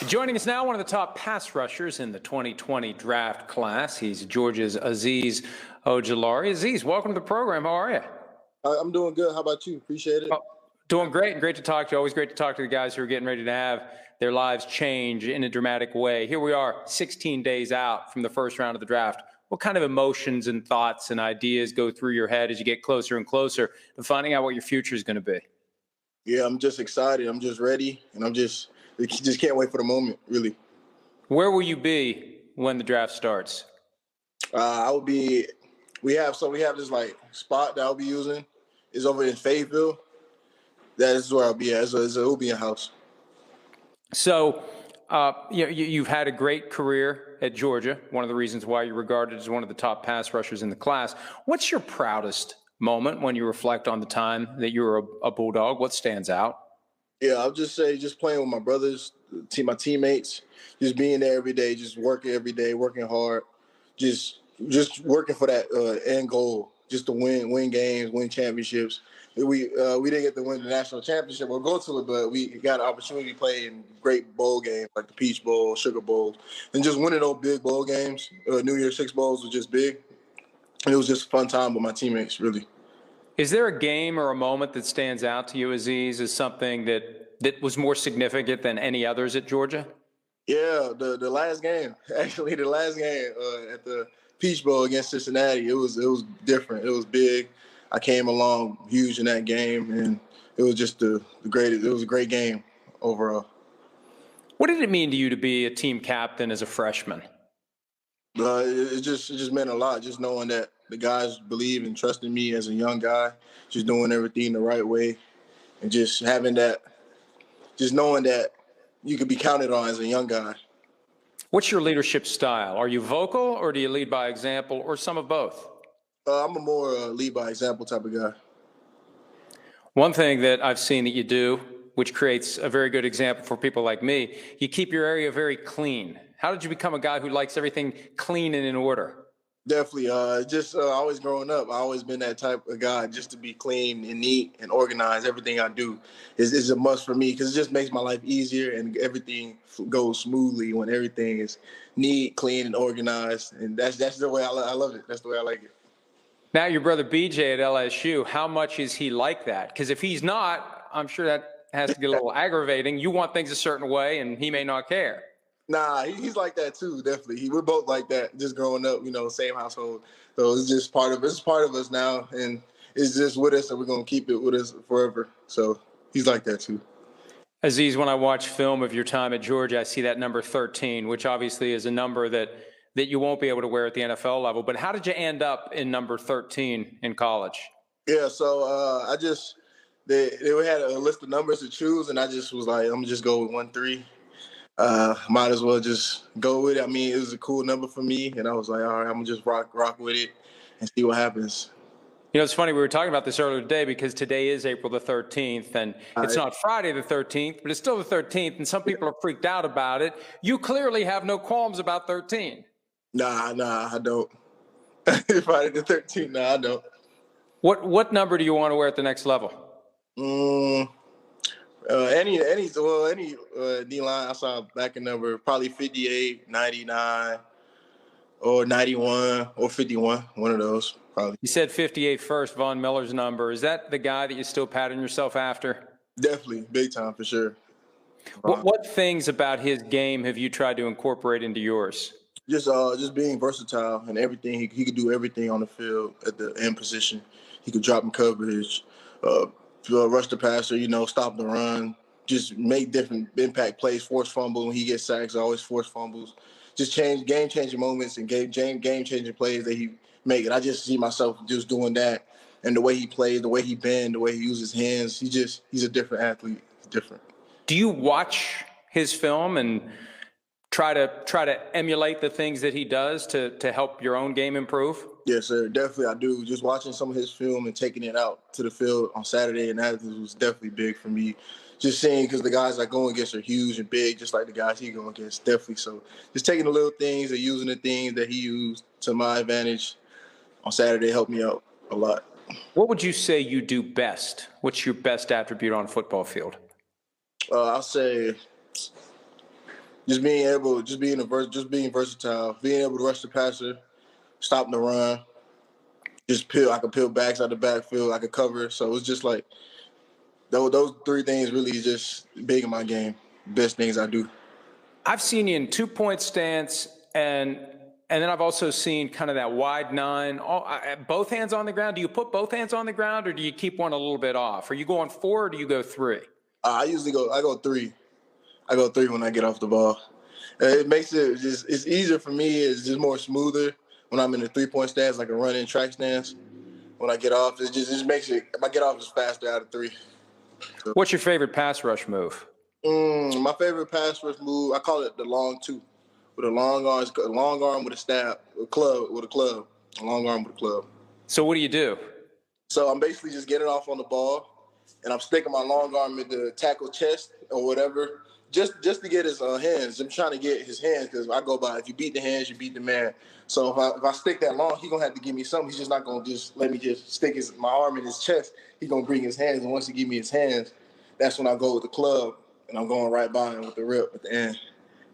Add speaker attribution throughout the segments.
Speaker 1: Joining us now, one of the top pass rushers in the 2020 draft class. He's Georgia's Azeez Ojulari. Azeez, welcome to the program. How are you?
Speaker 2: I'm doing good. How about you? Appreciate it.
Speaker 1: Oh, doing great, and great to talk to you. Always great to talk to the guys who are getting ready to have their lives change in a dramatic way. Here we are, 16 days out from the first round of the draft. What kind of emotions and thoughts and ideas go through your head as you get closer and closer to finding out what your future is going to be?
Speaker 2: Yeah, I'm just excited. I'm just ready, and I just can't wait for the moment, really.
Speaker 1: Where will you be when the draft starts?
Speaker 2: I will be. We have this like spot that I'll be using. It's over in Fayetteville. That is where I'll be at. It will be a house.
Speaker 1: So, you've had a great career at Georgia. One of the reasons why you're regarded as one of the top pass rushers in the class. What's your proudest moment when you reflect on the time that you were a Bulldog? What stands out?
Speaker 2: Yeah, I'll just say just playing with my brothers, my teammates, just being there every day, just working every day, working hard, just working for that end goal, just to win games, win championships. We didn't get to win the national championship or go to it, but we got an opportunity to play in great bowl games like the Peach Bowl, Sugar Bowl, and just winning those big bowl games. New Year's Six Bowls was just big, and it was just a fun time with my teammates, really.
Speaker 1: Is there a game or a moment that stands out to you, Azeez, as something that was more significant than any others at Georgia?
Speaker 2: Yeah, the last game, actually, the last game at the Peach Bowl against Cincinnati, it was different. It was big. I came along huge in that game, and it was just the greatest. It was a great game overall.
Speaker 1: What did it mean to you to be a team captain as a freshman?
Speaker 2: It just meant a lot, just knowing that the guys believe and trust in me as a young guy, just doing everything the right way, and just having that, just knowing that you could be counted on as a young guy.
Speaker 1: What's your leadership style? Are you vocal, or do you lead by example, or some of both?
Speaker 2: I'm a more lead by example type of guy.
Speaker 1: One thing that I've seen that you do, which creates a very good example for people like me, you keep your area very clean. How did you become a guy who likes everything clean and in order?
Speaker 2: Definitely. Always growing up, I always been that type of guy, just to be clean and neat and organized. Everything I do is a must for me because it just makes my life easier and everything goes smoothly when everything is neat, clean, and organized. And that's the way I love it. That's the way I like it.
Speaker 1: Now, your brother BJ at LSU, how much is he like that? Because if he's not, I'm sure that has to get a little aggravating. You want things a certain way, and he may not care.
Speaker 2: Nah, he's like that too. Definitely, we're both like that. Just growing up, same household. So it's just part of us now, and it's just with us, and we're gonna keep it with us forever. So he's like that too.
Speaker 1: Azeez, when I watch film of your time at Georgia, I see that number 13, which obviously is a number that you won't be able to wear at the NFL level. But how did you end up in number 13 in college?
Speaker 2: Yeah, so they had a list of numbers to choose, and I just was like, I'm gonna just go with 13. Might as well just go with it. I mean, it was a cool number for me, and I was like, all right, I'm gonna just rock with it and see what happens.
Speaker 1: You know, it's funny, we were talking about this earlier today because today is April the 13th, and it's not Friday the 13th, but it's still the 13th, and some people are freaked out about it. You clearly have no qualms about 13.
Speaker 2: Nah, I don't. Friday the 13th, nah, I don't.
Speaker 1: What number do you want to wear at the next level?
Speaker 2: Any D-line, I saw back in number, probably 58, 99, or 91, or 51, one of those, probably.
Speaker 1: You said 58 first, Von Miller's number. Is that the guy that you still pattern yourself after?
Speaker 2: Definitely, big time, for sure.
Speaker 1: What things about his game have you tried to incorporate into yours?
Speaker 2: Just being versatile and everything. He could do everything on the field at the end position. He could drop in coverage, rush the passer, stop the run, just make different impact plays, force fumble. When he gets sacks, always force fumbles. Just game-changing moments and game-changing plays that he make. And I just see myself just doing that. And the way he plays, the way he bends, the way he uses his hands, he's a different athlete. He's different.
Speaker 1: Do you watch his film and try to emulate the things that he does to help your own game improve?
Speaker 2: Yes, sir. Definitely, I do. Just watching some of his film and taking it out to the field on Saturday, and that was definitely big for me. Just seeing, because the guys I go against are huge and big, just like the guys he go against, definitely. So just taking the little things and using the things that he used to my advantage on Saturday helped me out a lot.
Speaker 1: What would you say you do best? What's your best attribute on a football field?
Speaker 2: I'll say just being versatile, being able to rush the passer, stop the run, I could peel backs out the backfield, I could cover. So it's just like those three things really just big in my game. Best things I do.
Speaker 1: I've seen you in 2-point stance, and then I've also seen kind of that wide nine, both hands on the ground. Do you put both hands on the ground, or do you keep one a little bit off? Are you going 4, or do you go 3?
Speaker 2: I go 3. I go 3 when I get off the ball. It makes it's easier for me. It's just more smoother when I'm in the 3-point stance, like a running track stance. When I get off, it just makes it. My get off is faster out of 3.
Speaker 1: What's your favorite pass rush move?
Speaker 2: My favorite pass rush move, I call it the long 2. With a long arm with a stab, a club, a long arm with a club.
Speaker 1: So what do you do?
Speaker 2: So I'm basically just getting off on the ball, and I'm sticking my long arm in the tackle chest or whatever, just to get his hands. I'm trying to get his hands because I go by, if you beat the hands, you beat the man. So if I stick that long, he's going to have to give me something. He's just not going to just let me just stick my arm in his chest. He's going to bring his hands, and once he give me his hands, that's when I go with the club, and I'm going right by him with the rip at the end,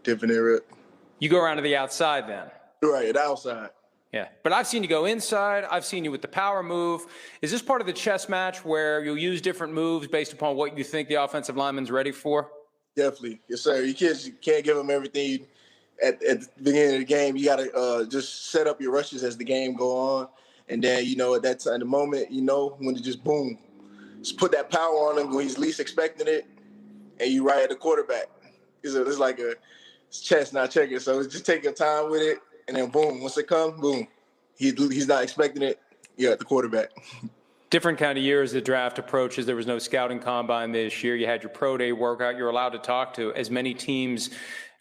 Speaker 2: dipping the rip.
Speaker 1: You go around to the outside then?
Speaker 2: Right, the outside.
Speaker 1: Yeah, but I've seen you go inside. I've seen you with the power move. Is this part of the chess match where you'll use different moves based upon what you think the offensive lineman's ready for?
Speaker 2: Definitely. Yes, sir. You can't give them everything at the beginning of the game. You got to just set up your rushes as the game go on. And then, at that time, the moment, when to just boom, just put that power on him when he's least expecting it, and you right at the quarterback. It's like it's chess, not checkers. So just take your time with it, and then boom, once it comes, boom. He's not expecting it. You're at the quarterback.
Speaker 1: Different kind of year as the draft approaches. There was no scouting combine this year. You had your pro day workout. You're allowed to talk to as many teams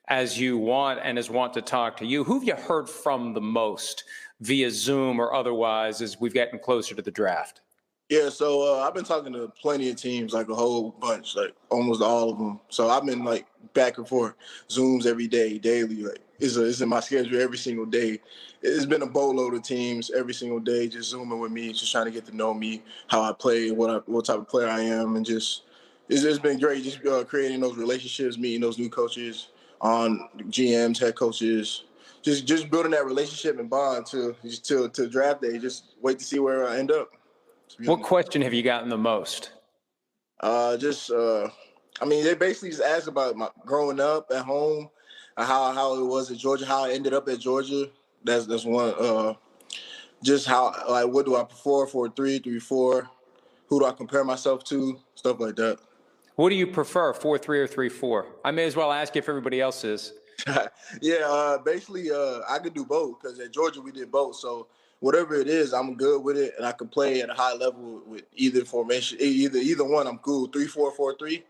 Speaker 1: as you want and as want to talk to you. Who have you heard from the most via Zoom or otherwise as we've gotten closer to the draft?
Speaker 2: Yeah, so I've been talking to plenty of teams, like a whole bunch, like almost all of them. So I've been like back and forth, Zooms every day, daily. Like it's in my schedule every single day. It's been a boatload of teams every single day, just Zooming with me, just trying to get to know me, how I play, what type of player I am, and just it's been great, just creating those relationships, meeting those new coaches, on GMs, head coaches, just building that relationship and bond till draft day. Just wait to see where I end up.
Speaker 1: What question have you gotten the most?
Speaker 2: They basically just asked about my growing up at home, how it was at Georgia, how I ended up at Georgia. That's one. Just how, like, what do I prefer, 4-3, 3-4? Who do I compare myself to? Stuff like that.
Speaker 1: What do you prefer, 4-3 or 3-4? I may as well ask you if everybody else is.
Speaker 2: Yeah, basically, I could do both because at Georgia we did both. So whatever it is, I'm good with it, and I can play at a high level with either formation, either one. I'm cool. 3-4, 4-3,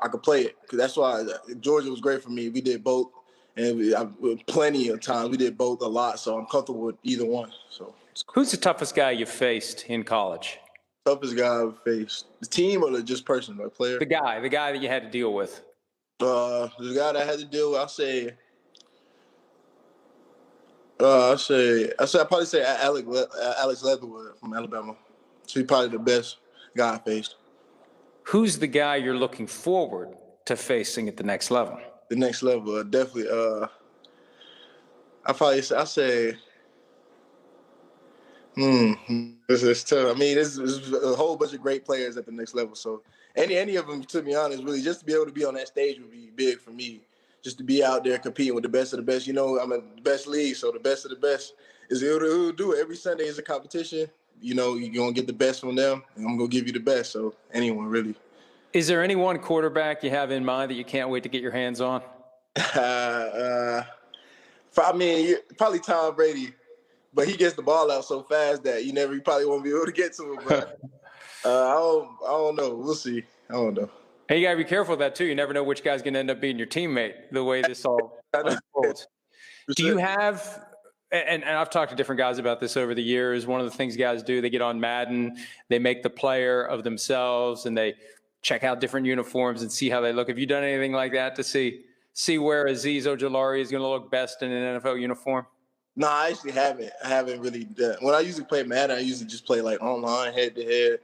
Speaker 2: I could play it because that's why Georgia was great for me. We did both, and plenty of times we did both a lot. So I'm comfortable with either one. So
Speaker 1: who's the toughest guy you faced in college?
Speaker 2: Toughest guy I've faced, the team or just person, like player?
Speaker 1: The guy that you had to deal with.
Speaker 2: The guy that I had to deal with, I'd probably say Alex Leatherwood from Alabama. So he's probably the best guy I faced.
Speaker 3: Who's the guy you're looking forward to facing at the next level?
Speaker 2: The next level, definitely. I say. This is tough. I mean, this is a whole bunch of great players at the next level. So any of them, to be honest, really, just to be able to be on that stage would be big for me. Just to be out there competing with the best of the best. I'm in the best league, so the best of the best is able to do it. Every Sunday is a competition. You're going to get the best from them, and I'm going to give you the best. So anyone, really.
Speaker 1: Is there any one quarterback you have in mind that you can't wait to get your hands on?
Speaker 2: Probably Tom Brady. But he gets the ball out so fast that you probably won't be able to get to him. But I don't know. We'll see. I don't know.
Speaker 1: Hey, you got to be careful of that, too. You never know which guy's going to end up being your teammate, the way this all unfolds. Do you have – and I've talked to different guys about this over the years. One of the things guys do, they get on Madden, they make the player of themselves, and they check out different uniforms and see how they look. Have you done anything like that to see where Azeez Ojulari is going to look best in an NFL uniform?
Speaker 2: No, I actually haven't. I haven't really done. When I usually play Madden, I usually just play like online, head to head,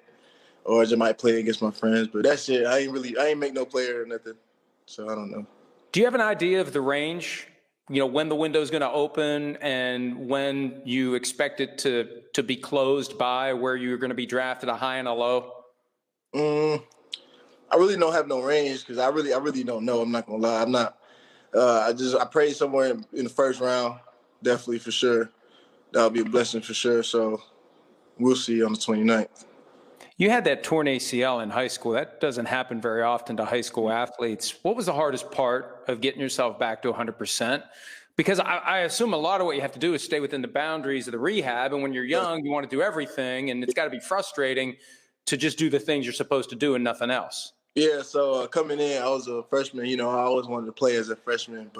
Speaker 2: or I just might play against my friends. But that's it. I ain't make no player or nothing, so I don't know.
Speaker 1: Do you have an idea of the range? When the window is going to open and when you expect it to be closed by, where you're going to be drafted, a high and a low?
Speaker 2: I really don't have no range because I really don't know. I'm not gonna lie. I'm not. I pray somewhere in the first round, definitely for sure. That'll be a blessing for sure. So we'll see on the 29th.
Speaker 1: You had that torn ACL in high school. That doesn't happen very often to high school athletes. What was the hardest part of getting yourself back to 100%? Because I assume a lot of what you have to do is stay within the boundaries of the rehab. And when you're young, you want to do everything. And it's got to be frustrating to just do the things you're supposed to do and nothing else.
Speaker 2: Yeah, so coming in, I was a freshman. I always wanted to play as a freshman,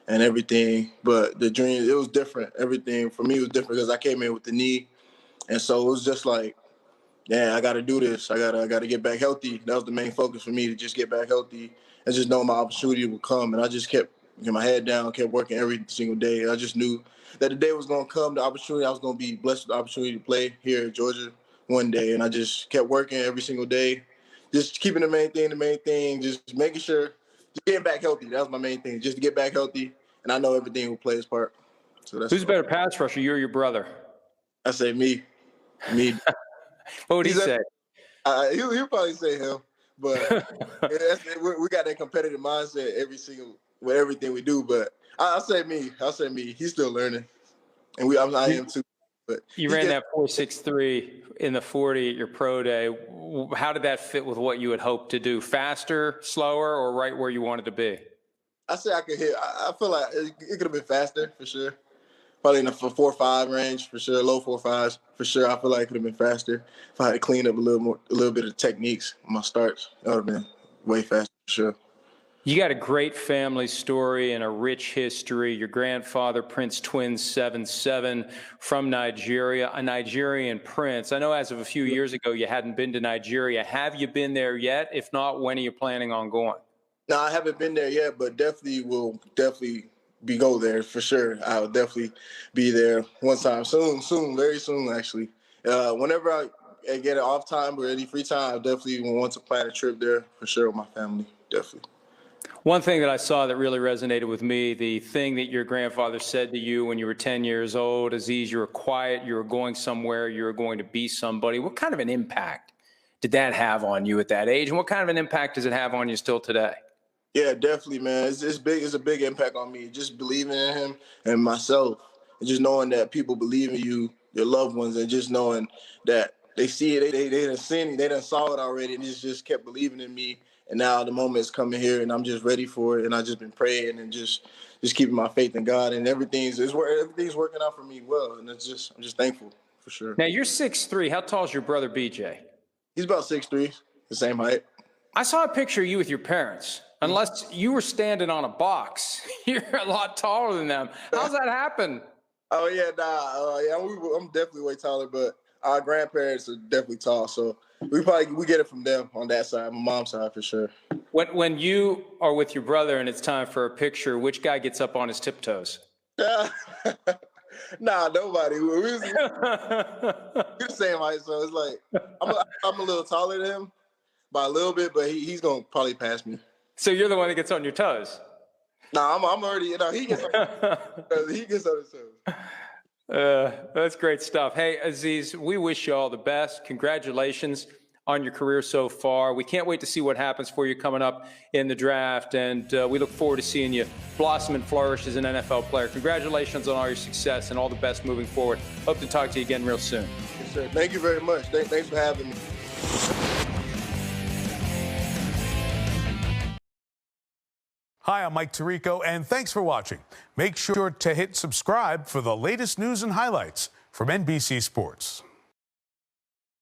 Speaker 2: and everything. But the dream, it was different. Everything for me was different because I came in with the knee. And so it was just like, yeah, I got to do this. I got to get back healthy. That was the main focus for me, to just get back healthy and just know my opportunity would come. And I just kept getting my head down, kept working every single day. I just knew that the day was going to come, the opportunity. I was going to be blessed with the opportunity to play here in Georgia one day. And I just kept working every single day, just keeping the main thing, just making sure, just getting back healthy. That was my main thing, just to get back healthy. And I know everything will play its part. So that's
Speaker 1: Who's a better pass rusher, you or your brother?
Speaker 2: I say me.
Speaker 1: What would he say?
Speaker 2: He'll probably say him, but we got that competitive mindset with everything we do. But I'll say me. He's still learning, and I am too. But
Speaker 1: you ran that 4.63 in the 40 at your pro day. How did that fit with what you had hoped to do? Faster, slower, or right where you wanted to be?
Speaker 2: I say I could hit. I feel like it could have been faster for sure. Probably in the 4.5 range for sure, low 4.5s for sure. I feel like it could have been faster if I had to clean up a little bit of techniques on my starts. That would have been way faster for sure.
Speaker 1: You got a great family story and a rich history. Your grandfather, Prince Twins 7'7", from Nigeria, a Nigerian prince. I know as of a few years ago you hadn't been to Nigeria. Have you been there yet? If not, when are you planning on going?
Speaker 2: No, I haven't been there yet, but will go there for sure. I'll definitely be there one time soon, very soon actually. Whenever I get an off time or any free time, I definitely want to plan a trip there for sure with my family, definitely.
Speaker 1: One thing that I saw that really resonated with me, the thing that your grandfather said to you when you were 10 years old, Azeez, you were quiet, you were going somewhere, you were going to be somebody. What kind of an impact did that have on you at that age? And what kind of an impact does it have on you still today?
Speaker 2: Yeah, definitely, man. It's big. It's a big impact on me. Just believing in him and myself, and just knowing that people believe in you, your loved ones, and just knowing that they see it. They done seen it. They done saw it already, and just kept believing in me. And now the moment's coming here, and I'm just ready for it. And I just been praying and just keeping my faith in God, and everything's working out for me well. And I'm just thankful for sure.
Speaker 1: Now you're 6'3". How tall is your brother BJ?
Speaker 2: He's about 6'3", the same height.
Speaker 1: I saw a picture of you with your parents. Unless you were standing on a box, you're a lot taller than them. How's that happen?
Speaker 2: Oh yeah, I'm definitely way taller, but our grandparents are definitely tall, so we get it from them on that side, my mom's side for sure.
Speaker 1: When you are with your brother and it's time for a picture, which guy gets up on his tiptoes?
Speaker 2: Nah, nobody. We're the same height, so it's like I'm a little taller than him by a little bit, but he's gonna probably pass me.
Speaker 1: So you're the one that gets on your toes?
Speaker 2: Nah, I'm already, he gets on his toes.
Speaker 1: That's great stuff. Hey, Azeez, we wish you all the best. Congratulations on your career so far. We can't wait to see what happens for you coming up in the draft, and we look forward to seeing you blossom and flourish as an NFL player. Congratulations on all your success and all the best moving forward. Hope to talk to you again real soon.
Speaker 2: Yes, sir. Thank you very much. Thanks for having me.
Speaker 4: Hi, I'm Mike Tirico, and thanks for watching. Make sure to hit subscribe for the latest news and highlights from NBC Sports.